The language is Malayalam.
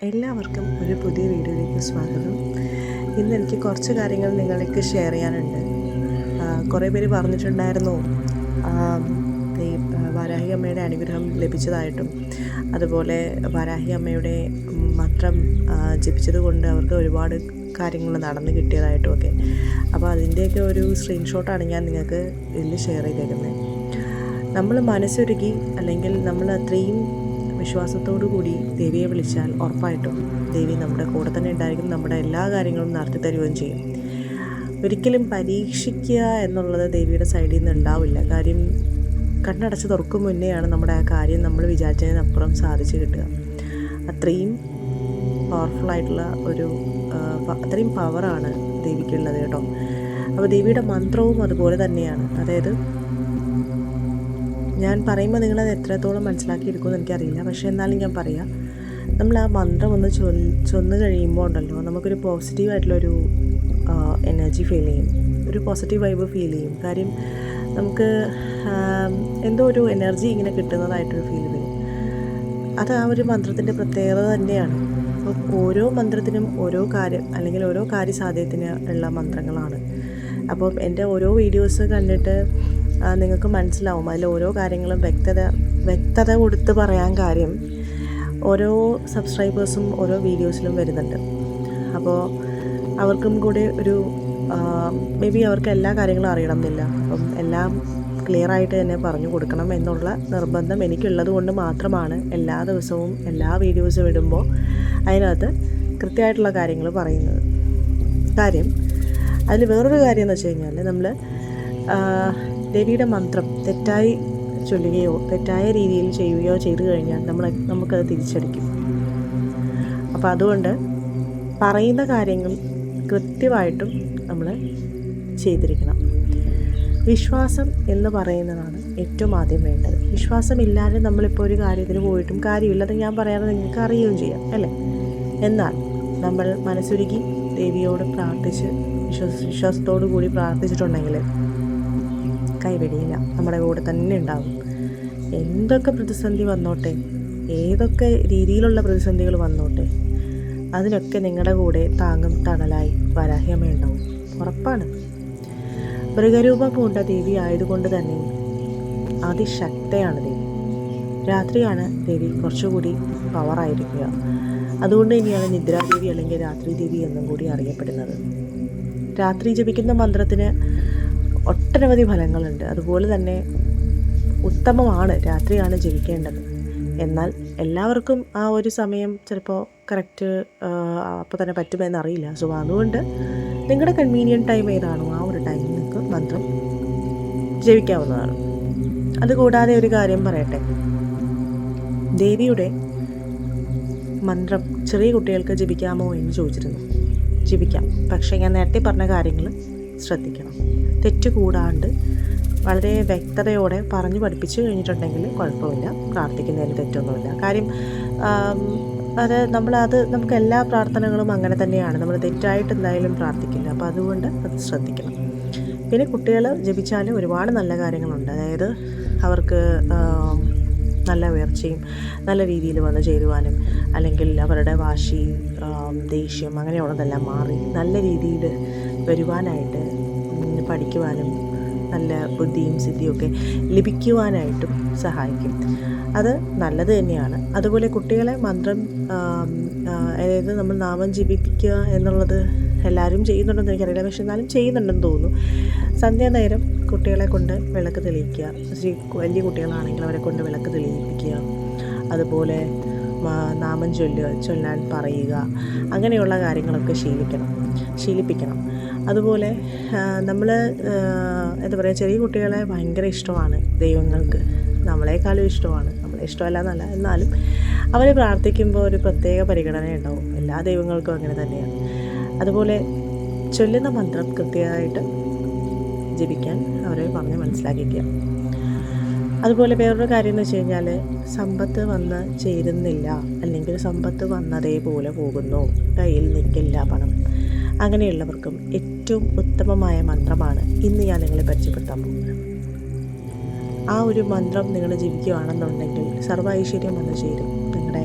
എല്ലാവർക്കും ഒരു പുതിയ വീഡിയോയിലേക്ക് സ്വാഗതം. ഇന്ന് എനിക്ക് കുറച്ച് കാര്യങ്ങൾ നിങ്ങളിലേക്ക് ഷെയർ ചെയ്യാനുണ്ട്. കുറേ പേര് പറഞ്ഞിട്ടുണ്ടായിരുന്നു ഈ വാരാഹി അമ്മയുടെ അനുഗ്രഹം ലഭിച്ചതായിട്ടും അതുപോലെ വാരാഹി അമ്മയുടെ മന്ത്രം ജപിച്ചത് കൊണ്ട് അവർക്ക് ഒരുപാട് കാര്യങ്ങൾ നടന്നു കിട്ടിയതായിട്ടും ഒക്കെ. അപ്പോൾ അതിൻ്റെയൊക്കെ ഒരു സ്ക്രീൻഷോട്ടാണ് ഞാൻ നിങ്ങൾക്ക് ഇതിൽ ഷെയർ ചെയ്തേക്കുന്നത്. നമ്മൾ മനസ്സൊരുക്കി അല്ലെങ്കിൽ നമ്മൾ അത്രയും വിശ്വാസത്തോടു കൂടി ദേവിയെ വിളിച്ചാൽ ഉറപ്പായിട്ടും ദേവി നമ്മുടെ കൂടെ തന്നെ ഉണ്ടായിരിക്കും, നമ്മുടെ എല്ലാ കാര്യങ്ങളും നടത്തി തരുകയും ചെയ്യും. ഒരിക്കലും പരീക്ഷിക്കുക എന്നുള്ളത് ദേവിയുടെ സൈഡിൽ നിന്ന് ഉണ്ടാവില്ല. കാര്യം കണ്ണടച്ച് തുറക്കും മുന്നെയാണ് നമ്മുടെ ആ കാര്യം നമ്മൾ വിചാരിച്ചതിനപ്പുറം സാധിച്ചു കിട്ടുക. അത്രയും പവർഫുള്ളായിട്ടുള്ള അത്രയും പവറാണ് ദേവിക്കുള്ളത് കേട്ടോ. അപ്പോൾ ദേവിയുടെ മന്ത്രവും അതുപോലെ തന്നെയാണ്. അതായത് ഞാൻ പറയുമ്പോൾ നിങ്ങളത് എത്രത്തോളം മനസ്സിലാക്കിയെടുക്കുമെന്ന് എനിക്കറിയില്ല, പക്ഷേ എന്നാലും ഞാൻ പറയാം. നമ്മൾ ആ മന്ത്രം ഒന്ന് ചൊന്ന് കഴിയുമ്പോൾ ഉണ്ടല്ലോ, നമുക്കൊരു പോസിറ്റീവായിട്ടുള്ളൊരു എനർജി ഫീൽ ചെയ്യും, ഒരു പോസിറ്റീവ് വൈബ് ഫീൽ ചെയ്യും. കാര്യം നമുക്ക് എന്തോ ഒരു എനർജി ഇങ്ങനെ കിട്ടുന്നതായിട്ടൊരു ഫീൽ വരും. അത് ആ ഒരു മന്ത്രത്തിൻ്റെ പ്രത്യേകത തന്നെയാണ്. അപ്പോൾ ഓരോ മന്ത്രത്തിനും ഓരോ കാര്യം അല്ലെങ്കിൽ ഓരോ കാര്യസാധ്യത്തിന് ഉള്ള മന്ത്രങ്ങളാണ്. അപ്പം എൻ്റെ ഓരോ വീഡിയോസ് കണ്ടിട്ട് നിങ്ങൾക്ക് മനസ്സിലാവും അതിൽ ഓരോ കാര്യങ്ങളും വ്യക്തത കൊടുത്ത് പറയാൻ കാര്യം ഓരോ സബ്സ്ക്രൈബേഴ്സും ഓരോ വീഡിയോസിലും വരുന്നുണ്ട്. അപ്പോൾ അവർക്കും കൂടി ഒരു മേ ബി അവർക്ക് എല്ലാ കാര്യങ്ങളും അറിയണം എന്നില്ല. അപ്പം എല്ലാം ക്ലിയറായിട്ട് തന്നെ പറഞ്ഞു കൊടുക്കണം എന്നുള്ള നിർബന്ധം എനിക്കുള്ളത് കൊണ്ട് മാത്രമാണ് എല്ലാ ദിവസവും എല്ലാ വീഡിയോസും ഇടുമ്പോൾ അതിനകത്ത് കൃത്യമായിട്ടുള്ള കാര്യങ്ങൾ പറയുന്നത്. കാര്യം അതിൽ വേറൊരു കാര്യം എന്ന് വെച്ച് കഴിഞ്ഞാൽ, നമ്മൾ ദേവിയുടെ മന്ത്രം തെറ്റായി ചൊല്ലുകയോ തെറ്റായ രീതിയിൽ ചെയ്യുകയോ ചെയ്തു കഴിഞ്ഞാൽ നമുക്കത് തിരിച്ചടിക്കും. അപ്പോൾ അതുകൊണ്ട് പറയുന്ന കാര്യങ്ങൾ കൃത്യമായിട്ടും നമ്മൾ ചെയ്തിരിക്കണം. വിശ്വാസം എന്ന് പറയുന്നതാണ് ഏറ്റവും ആദ്യം വേണ്ടത്. വിശ്വാസമില്ലാതെ നമ്മളിപ്പോൾ ഒരു കാര്യത്തിന് പോയിട്ടും കാര്യമില്ലെന്ന് ഞാൻ പറയാതെ നിങ്ങൾക്ക് അറിയുകയും ചെയ്യാം അല്ലേ. എന്നാൽ നമ്മൾ മനസ്സുരുക്കി ദേവിയോട് പ്രാർത്ഥിച്ച് വിശ്വാസത്തോടു കൂടി പ്രാർത്ഥിച്ചിട്ടുണ്ടെങ്കിൽ കൈവെടിയില്ല, നമ്മുടെ കൂടെ തന്നെ ഉണ്ടാവും. എന്തൊക്കെ പ്രതിസന്ധി വന്നോട്ടെ, ഏതൊക്കെ രീതിയിലുള്ള പ്രതിസന്ധികൾ വന്നോട്ടെ, അതിനൊക്കെ നിങ്ങളുടെ കൂടെ താങ്ങും തണലായി വാരാഹി അമ്മ ഉണ്ടാവും, ഉറപ്പാണ്. മൃഗരൂപം പൂണ്ട ദേവി ആയതുകൊണ്ട് തന്നെ അതിശക്തയാണ് ദേവി. രാത്രിയാണ് ദേവി കുറച്ചുകൂടി പവറായിരിക്കുക. അതുകൊണ്ട് തന്നെയാണ് നിദ്രാദേവി അല്ലെങ്കിൽ രാത്രി ദേവി എന്നും കൂടി അറിയപ്പെടുന്നത്. രാത്രി ജപിക്കുന്ന മന്ത്രത്തിന് ഒട്ടനവധി ഫലങ്ങളുണ്ട്. അതുപോലെ തന്നെ ഉത്തമമാണ് രാത്രിയാണ് ജപിക്കേണ്ടത്. എന്നാൽ എല്ലാവർക്കും ആ ഒരു സമയം ചിലപ്പോൾ കറക്റ്റ് അപ്പോൾ തന്നെ പറ്റുമെന്നറിയില്ല. സോ അതുകൊണ്ട് നിങ്ങളുടെ കൺവീനിയൻറ്റ് ടൈം ഏതാണോ ആ ഒരു ടൈമിൽ നിങ്ങൾക്ക് മന്ത്രം ജപിക്കാവുന്നതാണ്. അതുകൂടാതെ ഒരു കാര്യം പറയട്ടെ, ദേവിയുടെ മന്ത്രം ചെറിയ കുട്ടികൾക്ക് ജപിക്കാമോ എന്ന് ചോദിച്ചിരുന്നു. ജപിക്കാം, പക്ഷേ ഞാൻ നേരത്തെ പറഞ്ഞ കാര്യങ്ങൾ ശ്രദ്ധിക്കണം. തെറ്റുകൂടാണ്ട് വളരെ വ്യക്തതയോടെ പറഞ്ഞു പഠിപ്പിച്ച് കഴിഞ്ഞിട്ടുണ്ടെങ്കിൽ കുഴപ്പമില്ല, പ്രാർത്ഥിക്കുന്നതിന് തെറ്റൊന്നുമില്ല. കാര്യം നമുക്ക് എല്ലാ പ്രാർത്ഥനകളും അങ്ങനെ തന്നെയാണ്. നമ്മൾ തെറ്റായിട്ട് എന്തായാലും പ്രാർത്ഥിക്കില്ല. അപ്പോൾ അതുകൊണ്ട് അത് ശ്രദ്ധിക്കണം. പിന്നെ കുട്ടികൾ ജപിച്ചാൽ ഒരുപാട് നല്ല കാര്യങ്ങളുണ്ട്. അതായത് അവർക്ക് നല്ല ഉയർച്ചയും നല്ല രീതിയിൽ വന്ന് ചേരുവാനും അല്ലെങ്കിൽ അവരുടെ വാശി, ദേഷ്യം അങ്ങനെയുള്ളതെല്ലാം മാറി നല്ല രീതിയിൽ വരുവാനായിട്ട്, പഠിക്കുവാനും നല്ല ബുദ്ധിയും സിദ്ധിയൊക്കെ ലഭിക്കുവാനായിട്ടും സഹായിക്കും. അത് നല്ലത് തന്നെയാണ്. അതുപോലെ കുട്ടികളെ മന്ത്രം അതായത് നമ്മൾ നാമം ജപിപ്പിക്കുക എന്നുള്ളത് എല്ലാവരും ചെയ്യുന്നുണ്ടെന്ന് എനിക്കറിയില്ല, പക്ഷെ എന്നാലും ചെയ്യുന്നുണ്ടെന്ന് തോന്നുന്നു. സന്ധ്യാനേരം കുട്ടികളെ കൊണ്ട് വിളക്ക് തെളിയിക്കുക, വലിയ കുട്ടികളാണെങ്കിൽ അവരെ കൊണ്ട് വിളക്ക് തെളിയിപ്പിക്കുക, അതുപോലെ നാമം ചൊല്ലാൻ പറയുക, അങ്ങനെയുള്ള കാര്യങ്ങളൊക്കെ ശീലിപ്പിക്കണം. അതുപോലെ നമ്മൾ എന്താ പറയുക, ചെറിയ കുട്ടികളെ ഭയങ്കര ഇഷ്ടമാണ് ദൈവങ്ങൾക്ക്, നമ്മളെക്കാളും ഇഷ്ടമാണ്. നമ്മളെ ഇഷ്ടമല്ല എന്നല്ല, എന്നാലും അവർ പ്രാർത്ഥിക്കുമ്പോൾ ഒരു പ്രത്യേക പരിഗണന ഉണ്ടാവും. എല്ലാ ദൈവങ്ങൾക്കും അങ്ങനെ തന്നെയാണ്. അതുപോലെ ചൊല്ലുന്ന മന്ത്രം കൃത്യമായിട്ട് ജപിക്കാൻ അവരെ പറഞ്ഞ് മനസ്സിലാക്കിക്കുക. അതുപോലെ വേറൊരു കാര്യം എന്ന് വെച്ച് കഴിഞ്ഞാൽ, സമ്പത്ത് വന്ന് ചേരുന്നില്ല അല്ലെങ്കിൽ സമ്പത്ത് വന്നതേപോലെ പോകുന്നു, കയ്യിൽ നിൽക്കില്ല പണം, അങ്ങനെയുള്ളവർക്കും ഏറ്റവും ഉത്തമമായ മന്ത്രമാണ് ഇന്ന് ഞാൻ നിങ്ങളെ പരിചയപ്പെടുത്താൻ പോകുന്നത്. ആ ഒരു മന്ത്രം നിങ്ങൾ ജപിക്കുകയാണെന്നുണ്ടെങ്കിൽ സർവ്വ ഐശ്വര്യം വന്നു ചേരും. നിങ്ങളുടെ